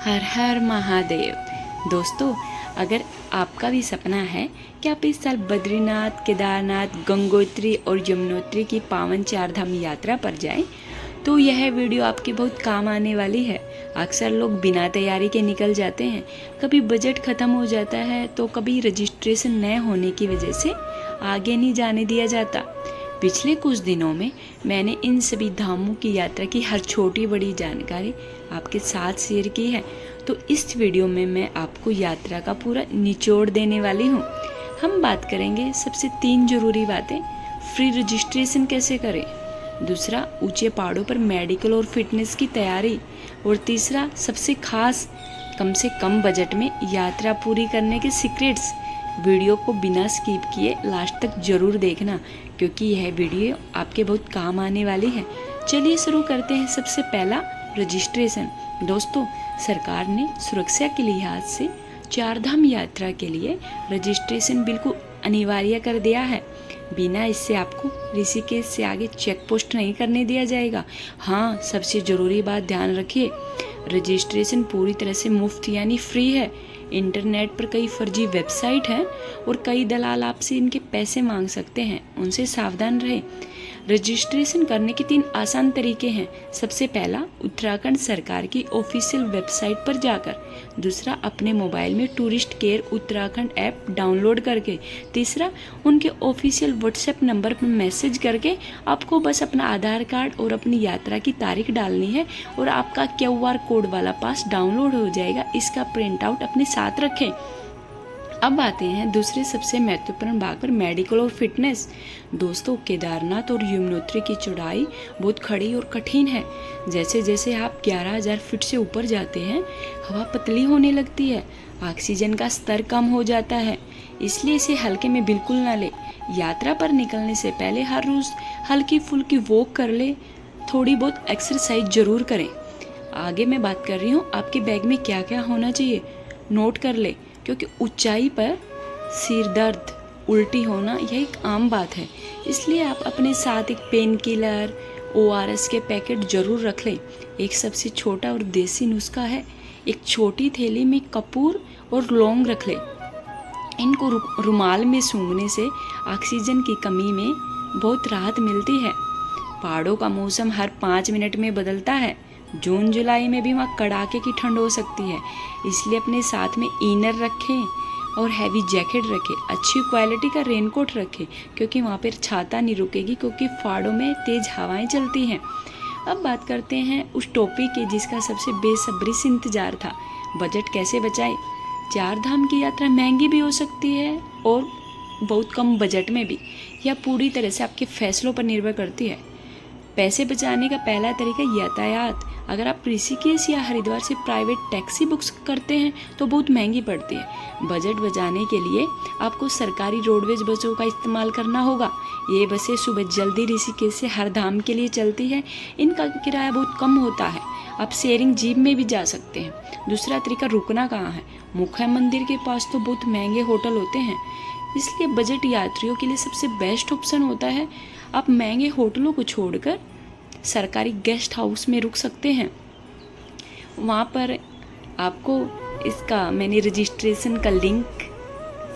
हर हर महादेव। दोस्तों, अगर आपका भी सपना है कि आप इस साल बद्रीनाथ, केदारनाथ, गंगोत्री और यमुनोत्री की पावन चारधाम यात्रा पर जाएं, तो यह वीडियो आपके बहुत काम आने वाली है। अक्सर लोग बिना तैयारी के निकल जाते हैं, कभी बजट ख़त्म हो जाता है तो कभी रजिस्ट्रेशन न होने की वजह से आगे नहीं जाने दिया जाता। पिछले कुछ दिनों में मैंने इन सभी धामों की यात्रा की हर छोटी बड़ी जानकारी आपके साथ शेयर की है। तो इस वीडियो में मैं आपको यात्रा का पूरा निचोड़ देने वाली हूँ। हम बात करेंगे सबसे 3 जरूरी बातें। फ्री रजिस्ट्रेशन कैसे करें, दूसरा ऊंचे पहाड़ों पर मेडिकल और फिटनेस की तैयारी, और तीसरा सबसे खास कम से कम बजट में यात्रा पूरी करने के सीक्रेट्स। वीडियो को बिना स्किप किए लास्ट तक जरूर देखना, क्योंकि यह वीडियो आपके बहुत काम आने वाली है। चलिए शुरू करते हैं। सबसे पहला, रजिस्ट्रेशन। दोस्तों, सरकार ने सुरक्षा के लिहाज से चारधाम यात्रा के लिए रजिस्ट्रेशन बिल्कुल अनिवार्य कर दिया है। बिना इससे आपको ऋषिकेश से आगे चेक पोस्ट नहीं करने दिया जाएगा। हाँ, सबसे ज़रूरी बात ध्यान रखिए, रजिस्ट्रेशन पूरी तरह से मुफ्त यानी फ्री है। इंटरनेट पर कई फर्जी वेबसाइट हैं और कई दलाल आपसे इनके पैसे मांग सकते हैं, उनसे सावधान रहें। रजिस्ट्रेशन करने के 3 आसान तरीके हैं। सबसे पहला, उत्तराखंड सरकार की ऑफिशियल वेबसाइट पर जाकर। दूसरा, अपने मोबाइल में tourist care Uttarakhand app download करके। तीसरा, उनके ऑफिशियल व्हाट्सएप नंबर पर मैसेज करके। आपको बस अपना आधार कार्ड और अपनी यात्रा की तारीख डालनी है और आपका QR कोड वाला पास डाउनलोड हो जाएगा। इसका प्रिंट आउट अपने साथ रखें। अब आते हैं दूसरे सबसे महत्वपूर्ण भाग पर, मेडिकल और फिटनेस। दोस्तों, केदारनाथ और यमुनोत्री की चढ़ाई बहुत खड़ी और कठिन है। जैसे जैसे आप 11,000 फीट से ऊपर जाते हैं, हवा पतली होने लगती है, ऑक्सीजन का स्तर कम हो जाता है, इसलिए इसे हल्के में बिल्कुल ना ले। यात्रा पर निकलने से पहले हर रोज़ हल्की फुल्की वॉक कर ले, थोड़ी बहुत एक्सरसाइज जरूर करें। आगे मैं बात कर रही हूँ आपके बैग में क्या क्या होना चाहिए, नोट कर ले, क्योंकि ऊंचाई पर सिर दर्द, उल्टी होना यह एक आम बात है। इसलिए आप अपने साथ एक पेन किलर, ORS के पैकेट जरूर रख लें। एक सबसे छोटा और देसी नुस्खा है, एक छोटी थैली में कपूर और लौंग रख लें। इनको रुमाल में सूंघने से ऑक्सीजन की कमी में बहुत राहत मिलती है। पहाड़ों का मौसम हर 5 मिनट में बदलता है। जून जुलाई में भी वहाँ कड़ाके की ठंड हो सकती है, इसलिए अपने साथ में इनर रखें और हैवी जैकेट रखें। अच्छी क्वालिटी का रेनकोट रखें, क्योंकि वहाँ पर छाता नहीं रुकेगी, क्योंकि पहाड़ों में तेज़ हवाएं चलती हैं। अब बात करते हैं उस टॉपिक की जिसका सबसे बेसब्री से इंतजार था, बजट कैसे बचाएं। चारधाम की यात्रा महंगी भी हो सकती है और बहुत कम बजट में भी। यह पूरी तरह से आपके फैसलों पर निर्भर करती है। पैसे बचाने का पहला तरीका, यातायात। अगर आप ऋषिकेश या हरिद्वार से प्राइवेट टैक्सी बुक करते हैं तो बहुत महंगी पड़ती है। बजट बचाने के लिए आपको सरकारी रोडवेज बसों का इस्तेमाल करना होगा। ये बसें सुबह जल्दी ऋषिकेश से हर धाम के लिए चलती है। इनका किराया बहुत कम होता है। आप शेयरिंग जीप में भी जा सकते हैं। दूसरा तरीका, रुकना कहाँ है। मुख्य मंदिर के पास तो बहुत महंगे होटल होते हैं, इसलिए बजट यात्रियों के लिए सबसे बेस्ट ऑप्शन होता है आप महंगे होटलों को छोड़कर सरकारी गेस्ट हाउस में रुक सकते हैं। वहाँ पर आपको इसका मैंने रजिस्ट्रेशन का लिंक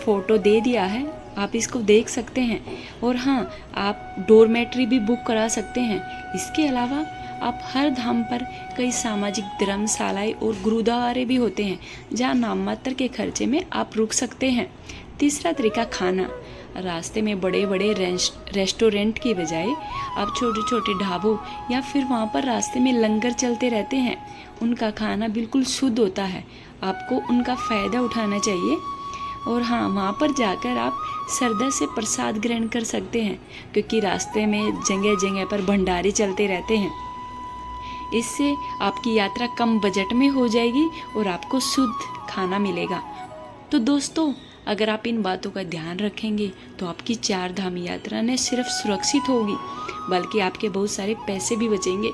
फ़ोटो दे दिया है, आप इसको देख सकते हैं। और हाँ, आप डोरमेट्री भी बुक करा सकते हैं। इसके अलावा आप हर धाम पर कई सामाजिक धर्मशालाएं और गुरुद्वारे भी होते हैं, जहाँ नाम मात्र के खर्चे में आप रुक सकते हैं। तीसरा तरीका, खाना। रास्ते में बड़े बड़े रेस्टोरेंट की बजाय आप छोटे छोटे ढाबों या फिर वहाँ पर रास्ते में लंगर चलते रहते हैं, उनका खाना बिल्कुल शुद्ध होता है। आपको उनका फ़ायदा उठाना चाहिए। और हाँ, वहाँ पर जाकर आप श्रद्धा से प्रसाद ग्रहण कर सकते हैं, क्योंकि रास्ते में जगह जगह पर भंडारे चलते रहते हैं। इससे आपकी यात्रा कम बजट में हो जाएगी और आपको शुद्ध खाना मिलेगा। तो दोस्तों, अगर आप इन बातों का ध्यान रखेंगे तो आपकी चारधाम यात्रा न सिर्फ सुरक्षित होगी, बल्कि आपके बहुत सारे पैसे भी बचेंगे।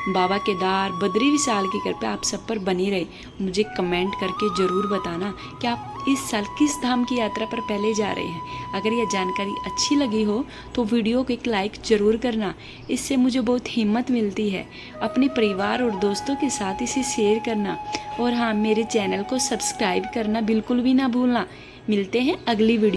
बाबा केदार, बद्री विशाल की कृपा आप सब पर बनी रहे। मुझे कमेंट करके ज़रूर बताना कि आप इस साल किस धाम की यात्रा पर पहले जा रहे हैं। अगर यह जानकारी अच्छी लगी हो तो वीडियो को एक लाइक ज़रूर करना, इससे मुझे बहुत हिम्मत मिलती है। अपने परिवार और दोस्तों के साथ इसे शेयर करना और हाँ, मेरे चैनल को सब्सक्राइब करना बिल्कुल भी ना भूलना। मिलते हैं अगली वीडियो।